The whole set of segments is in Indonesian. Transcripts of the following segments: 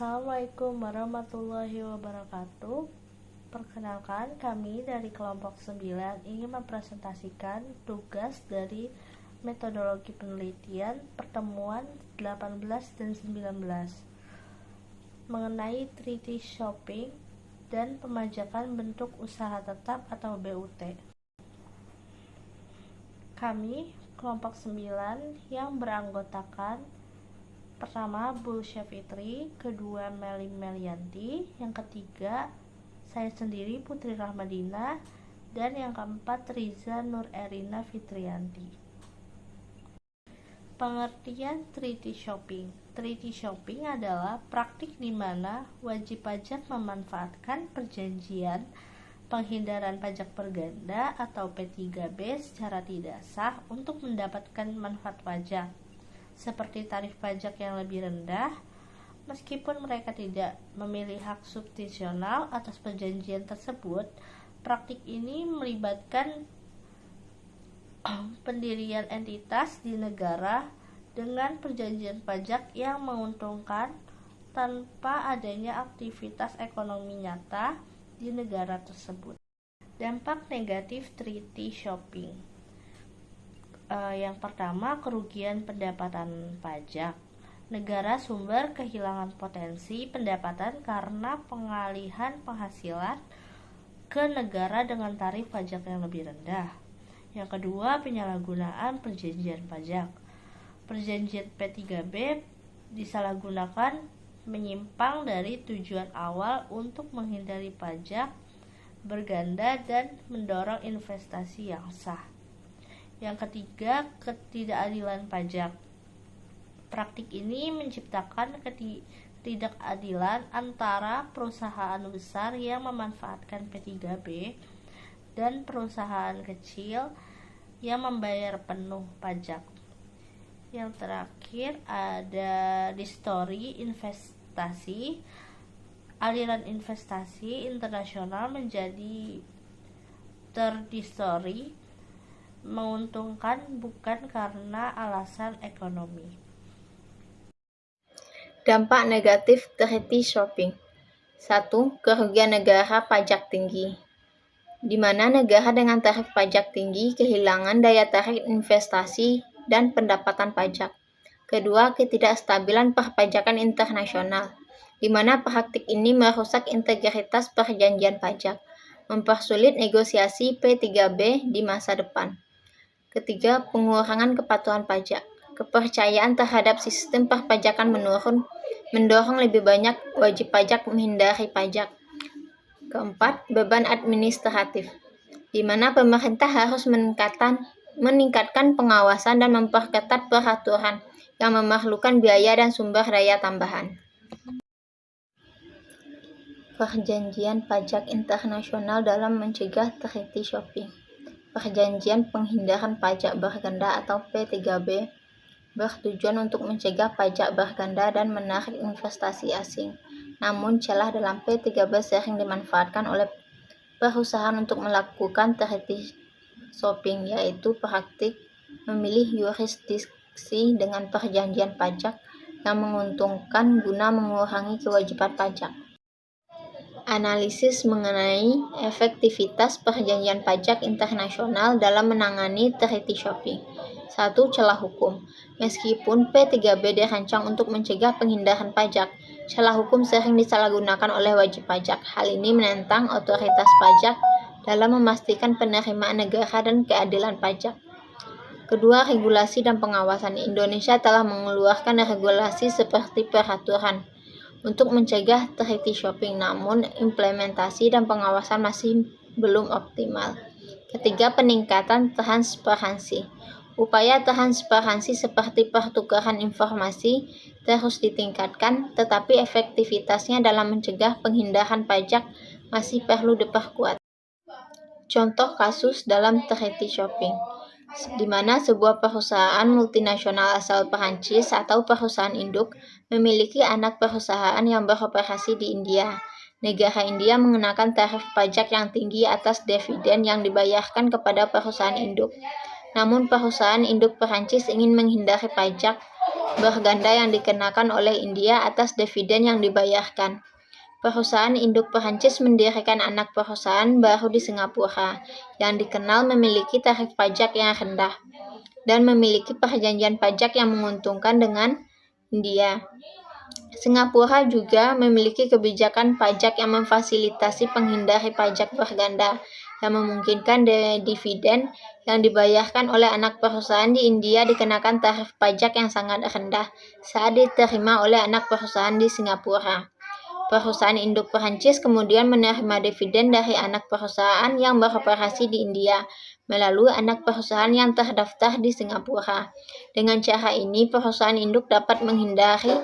Assalamualaikum warahmatullahi wabarakatuh. Perkenalkan, kami dari kelompok 9 ingin mempresentasikan tugas dari metodologi penelitian pertemuan 18 dan 19 mengenai treaty shopping dan pemajakan bentuk usaha tetap atau BUT. Kami, kelompok 9 yang beranggotakan pertama Bulsya Fitri, kedua Meli Melianti, yang ketiga saya sendiri Putri Rahmadina, dan yang keempat Riza Nur Erina Fitrianti. Pengertian treaty shopping. Treaty shopping adalah praktik di mana wajib pajak memanfaatkan perjanjian penghindaran pajak berganda atau P3B secara tidak sah untuk mendapatkan manfaat pajak, seperti tarif pajak yang lebih rendah, meskipun mereka tidak memilih hak substitusional atas perjanjian tersebut. Praktik ini melibatkan pendirian entitas di negara dengan perjanjian pajak yang menguntungkan tanpa adanya aktivitas ekonomi nyata di negara tersebut. Dampak negatif treaty shopping. Yang pertama, kerugian pendapatan pajak. Negara sumber kehilangan potensi pendapatan karena pengalihan penghasilan ke negara dengan tarif pajak yang lebih rendah. Yang kedua, penyalahgunaan perjanjian pajak. Perjanjian P3B disalahgunakan menyimpang dari tujuan awal untuk menghindari pajak berganda dan mendorong investasi yang sah. Yang ketiga, ketidakadilan pajak. Praktik ini menciptakan ketidakadilan antara perusahaan besar yang memanfaatkan P3B dan perusahaan kecil yang membayar penuh pajak. Yang terakhir ada distori investasi. Aliran investasi internasional menjadi terdistori menguntungkan bukan karena alasan ekonomi. Dampak negatif treaty shopping. 1. Kerugian negara pajak tinggi, di mana negara dengan tarif pajak tinggi kehilangan daya tarik investasi dan pendapatan pajak. Kedua, ketidakstabilan perpajakan internasional, di mana praktik ini merusak integritas perjanjian pajak, mempersulit negosiasi P3B di masa depan. Ketiga, pengurangan kepatuhan pajak. Kepercayaan terhadap sistem perpajakan menurun, mendorong lebih banyak wajib pajak menghindari pajak. Keempat, beban administratif, di mana pemerintah harus meningkatkan pengawasan dan memperketat peraturan yang memerlukan biaya dan sumber daya tambahan. Perjanjian pajak internasional dalam mencegah treaty shopping. Perjanjian penghindaran pajak berganda atau P3B bertujuan untuk mencegah pajak berganda dan menarik investasi asing. Namun celah dalam P3B sering dimanfaatkan oleh perusahaan untuk melakukan treaty shopping, yaitu praktik memilih yurisdiksi dengan perjanjian pajak yang menguntungkan guna mengurangi kewajiban pajak. Analisis mengenai efektivitas perjanjian pajak internasional dalam menangani treaty shopping. 1. Celah hukum. Meskipun P3B dirancang untuk mencegah penghindaran pajak, celah hukum sering disalahgunakan oleh wajib pajak. Hal ini menentang otoritas pajak dalam memastikan penerimaan negara dan keadilan pajak. Kedua, regulasi dan pengawasan. Indonesia telah mengeluarkan regulasi seperti peraturan untuk mencegah treaty shopping, namun implementasi dan pengawasan masih belum optimal. Ketiga, peningkatan transparansi. Upaya transparansi seperti pertukaran informasi terus ditingkatkan, tetapi efektivitasnya dalam mencegah penghindaran pajak masih perlu diperkuat. Contoh kasus dalam treaty shopping, di mana sebuah perusahaan multinasional asal Perancis atau perusahaan induk memiliki anak perusahaan yang beroperasi di India. Negara India mengenakan tarif pajak yang tinggi atas dividen yang dibayarkan kepada perusahaan induk. Namun perusahaan induk Perancis ingin menghindari pajak berganda yang dikenakan oleh India atas dividen yang dibayarkan. Perusahaan induk Perancis mendirikan anak perusahaan baru di Singapura, yang dikenal memiliki tarif pajak yang rendah, dan memiliki perjanjian pajak yang menguntungkan dengan India. Singapura juga memiliki kebijakan pajak yang memfasilitasi penghindari pajak berganda, yang memungkinkan dividen yang dibayarkan oleh anak perusahaan di India dikenakan tarif pajak yang sangat rendah saat diterima oleh anak perusahaan di Singapura. Perusahaan induk Perancis kemudian menerima dividen dari anak perusahaan yang beroperasi di India melalui anak perusahaan yang terdaftar di Singapura. Dengan cara ini, perusahaan induk dapat menghindari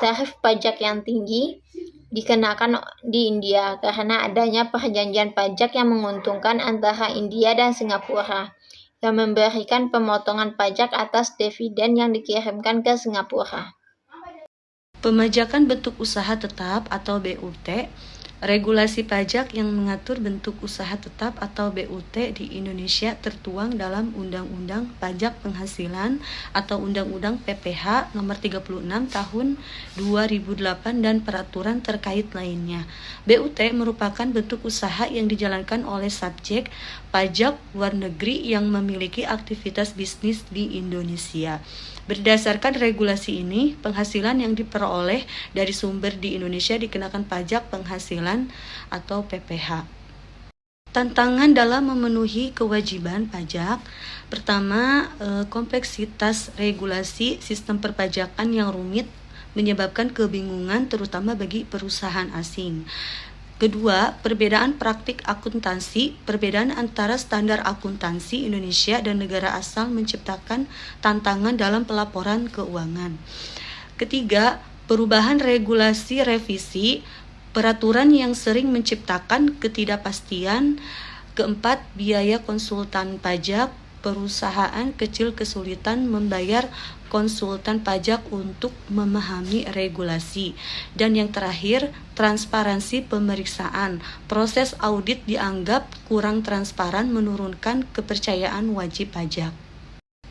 tarif pajak yang tinggi dikenakan di India karena adanya perjanjian pajak yang menguntungkan antara India dan Singapura, yang memberikan pemotongan pajak atas dividen yang dikirimkan ke Singapura. Pemajakan bentuk usaha tetap atau BUT. Regulasi pajak yang mengatur bentuk usaha tetap atau BUT di Indonesia tertuang dalam Undang-Undang Pajak Penghasilan atau Undang-Undang PPH Nomor 36 Tahun 2008 dan peraturan terkait lainnya. BUT merupakan bentuk usaha yang dijalankan oleh subjek pajak luar negeri yang memiliki aktivitas bisnis di Indonesia. Berdasarkan regulasi ini, penghasilan yang diperoleh dari sumber di Indonesia dikenakan pajak penghasilan atau PPH. Tantangan dalam memenuhi kewajiban pajak. Pertama, kompleksitas regulasi sistem perpajakan yang rumit menyebabkan kebingungan terutama bagi perusahaan asing. Kedua, perbedaan praktik akuntansi. Perbedaan antara standar akuntansi Indonesia dan negara asal menciptakan tantangan dalam pelaporan keuangan. Ketiga, perubahan regulasi revisi peraturan yang sering menciptakan ketidakpastian. Keempat, biaya konsultan pajak. Perusahaan kecil kesulitan membayar konsultan pajak untuk memahami regulasi. Dan yang terakhir, transparansi pemeriksaan. Proses audit dianggap kurang transparan, menurunkan kepercayaan wajib pajak.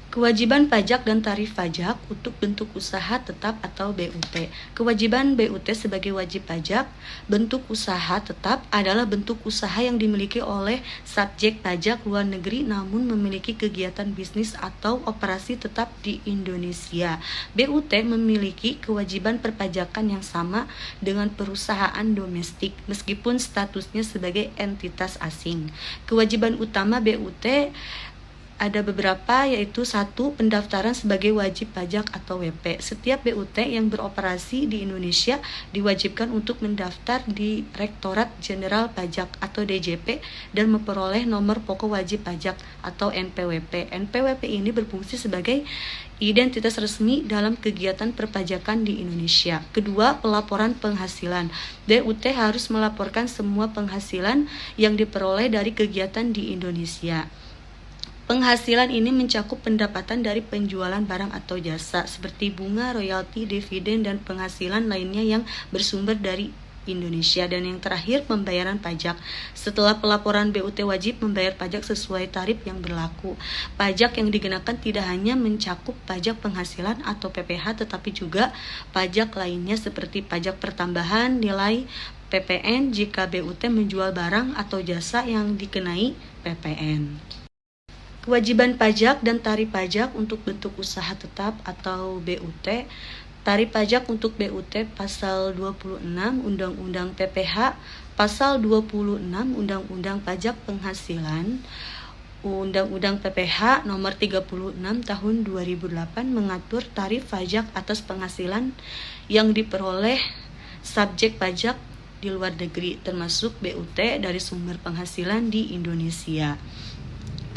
Kewajiban pajak dan tarif pajak untuk bentuk usaha tetap atau BUT. Kewajiban BUT sebagai wajib pajak. Bentuk usaha tetap adalah bentuk usaha yang dimiliki oleh subjek pajak luar negeri namun memiliki kegiatan bisnis atau operasi tetap di Indonesia. BUT memiliki kewajiban perpajakan yang sama dengan perusahaan domestik meskipun statusnya sebagai entitas asing. Kewajiban utama BUT ada beberapa, yaitu 1. Pendaftaran sebagai wajib pajak atau WP. Setiap BUT yang beroperasi di Indonesia diwajibkan untuk mendaftar di Direktorat Jenderal Pajak atau DJP dan memperoleh nomor pokok wajib pajak atau NPWP. NPWP ini berfungsi sebagai identitas resmi dalam kegiatan perpajakan di Indonesia. Kedua, pelaporan penghasilan. BUT harus melaporkan semua penghasilan yang diperoleh dari kegiatan di Indonesia. Penghasilan ini mencakup pendapatan dari penjualan barang atau jasa seperti bunga, royalti, dividen, dan penghasilan lainnya yang bersumber dari Indonesia. Dan yang terakhir, pembayaran pajak. Setelah pelaporan, BUT wajib membayar pajak sesuai tarif yang berlaku. Pajak yang dikenakan tidak hanya mencakup pajak penghasilan atau PPH, tetapi juga pajak lainnya seperti pajak pertambahan nilai PPN jika BUT menjual barang atau jasa yang dikenai PPN. Kewajiban pajak dan tarif pajak untuk bentuk usaha tetap atau BUT. Tarif pajak untuk BUT pasal 26 Undang-Undang PPH, pasal 26 Undang-Undang Pajak Penghasilan. Undang-Undang PPH nomor 36 tahun 2008 mengatur tarif pajak atas penghasilan yang diperoleh subjek pajak di luar negeri termasuk BUT dari sumber penghasilan di Indonesia.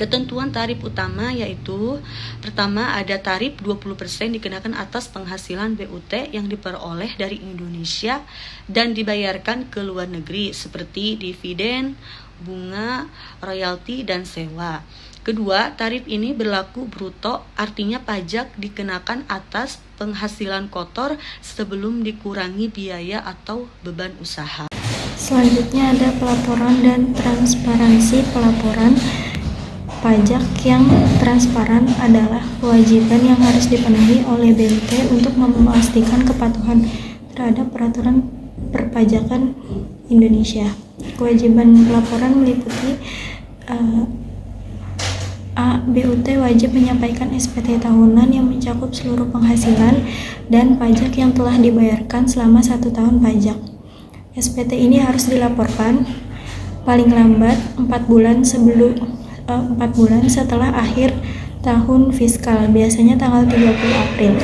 Ketentuan tarif utama yaitu pertama ada tarif 20% dikenakan atas penghasilan BUT yang diperoleh dari Indonesia dan dibayarkan ke luar negeri seperti dividen, bunga, royalti, dan sewa. Kedua, tarif ini berlaku bruto, artinya pajak dikenakan atas penghasilan kotor sebelum dikurangi biaya atau beban usaha. Selanjutnya ada pelaporan dan transparansi pelaporan. Pajak yang transparan adalah kewajiban yang harus dipenuhi oleh BUT untuk memastikan kepatuhan terhadap peraturan perpajakan Indonesia. Kewajiban laporan meliputi BUT wajib menyampaikan SPT tahunan yang mencakup seluruh penghasilan dan pajak yang telah dibayarkan selama 1 tahun pajak. SPT ini harus dilaporkan paling lambat 4 bulan setelah akhir tahun fiskal, biasanya tanggal 30 April.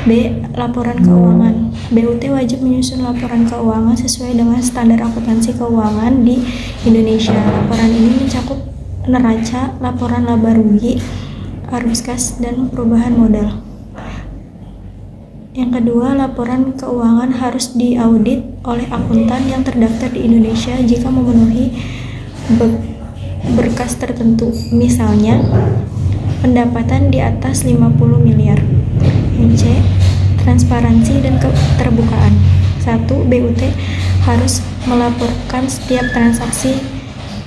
B. Laporan keuangan. BUT wajib menyusun laporan keuangan sesuai dengan standar akuntansi keuangan di Indonesia. Laporan ini mencakup neraca, laporan laba rugi, arus kas, dan perubahan modal. Yang kedua, laporan keuangan harus diaudit oleh akuntan yang terdaftar di Indonesia jika memenuhi berkas tertentu, misalnya pendapatan di atas 50 miliar. Yang C. Transparansi dan keterbukaan. 1. BUT harus melaporkan setiap transaksi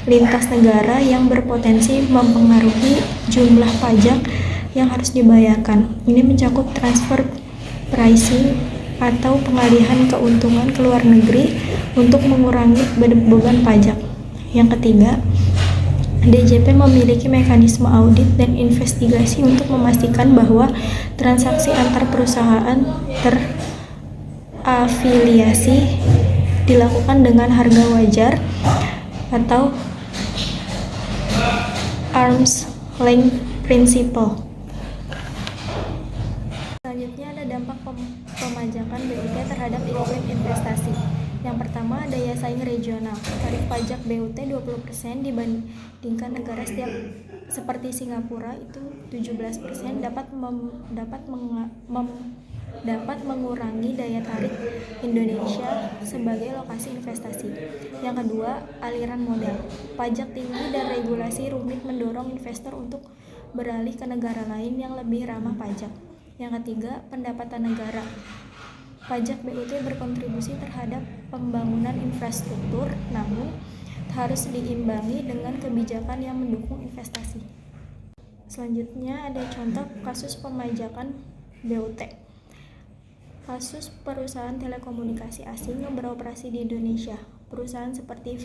lintas negara yang berpotensi mempengaruhi jumlah pajak yang harus dibayarkan. Ini mencakup transfer pricing atau pengalihan keuntungan ke luar negeri untuk mengurangi beban pajak. Yang ketiga, DJP memiliki mekanisme audit dan investigasi untuk memastikan bahwa transaksi antar perusahaan terafiliasi dilakukan dengan harga wajar atau arm's length principle. Selanjutnya ada dampak pemajakan BUT terhadap iklim investasi. Yang pertama, daya saing regional. Tarif pajak BUT 20% dibandingkan negara seperti Singapura itu 17% dapat mengurangi daya tarik Indonesia sebagai lokasi investasi. Yang kedua, aliran modal. Pajak tinggi dan regulasi rumit mendorong investor untuk beralih ke negara lain yang lebih ramah pajak. Yang ketiga, pendapatan negara. Pajak BUT berkontribusi terhadap pembangunan infrastruktur, namun harus diimbangi dengan kebijakan yang mendukung investasi. Selanjutnya ada contoh kasus pemajakan BUT. Kasus perusahaan telekomunikasi asing yang beroperasi di Indonesia. Perusahaan seperti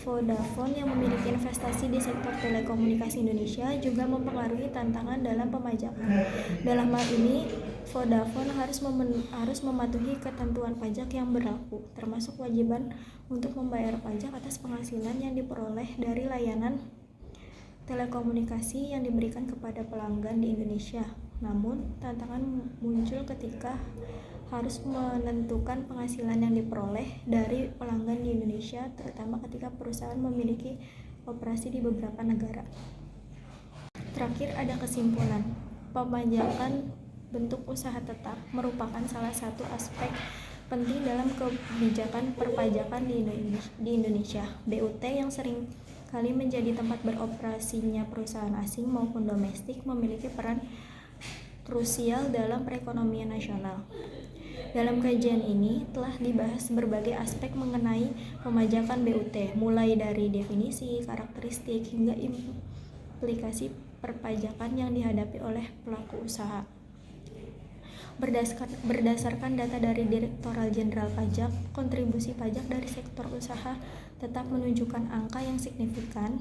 Vodafone yang memiliki investasi di sektor telekomunikasi Indonesia juga mempengaruhi tantangan dalam pemajakan. Dalam hal ini, Vodafone harus mematuhi ketentuan pajak yang berlaku, termasuk kewajiban untuk membayar pajak atas penghasilan yang diperoleh dari layanan telekomunikasi yang diberikan kepada pelanggan di Indonesia. Namun, tantangan muncul ketika harus menentukan penghasilan yang diperoleh dari pelanggan di Indonesia, terutama ketika perusahaan memiliki operasi di beberapa negara. Terakhir ada kesimpulan. Pemajakan bentuk usaha tetap merupakan salah satu aspek penting dalam kebijakan perpajakan di Indonesia. BUT yang sering kali menjadi tempat beroperasinya perusahaan asing maupun domestik memiliki peran krusial dalam perekonomian nasional. Dalam kajian ini telah dibahas berbagai aspek mengenai pemajakan BUT, mulai dari definisi, karakteristik, hingga implikasi perpajakan yang dihadapi oleh pelaku usaha. Berdasarkan data dari Direktorat Jenderal Pajak, kontribusi pajak dari sektor usaha tetap menunjukkan angka yang signifikan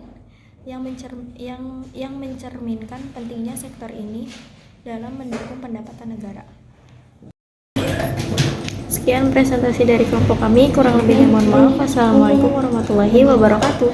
yang mencerminkan pentingnya sektor ini dalam mendukung pendapatan negara. Sekian presentasi dari kelompok kami, kurang lebihnya mohon maaf. Wassalamualaikum warahmatullahi wabarakatuh.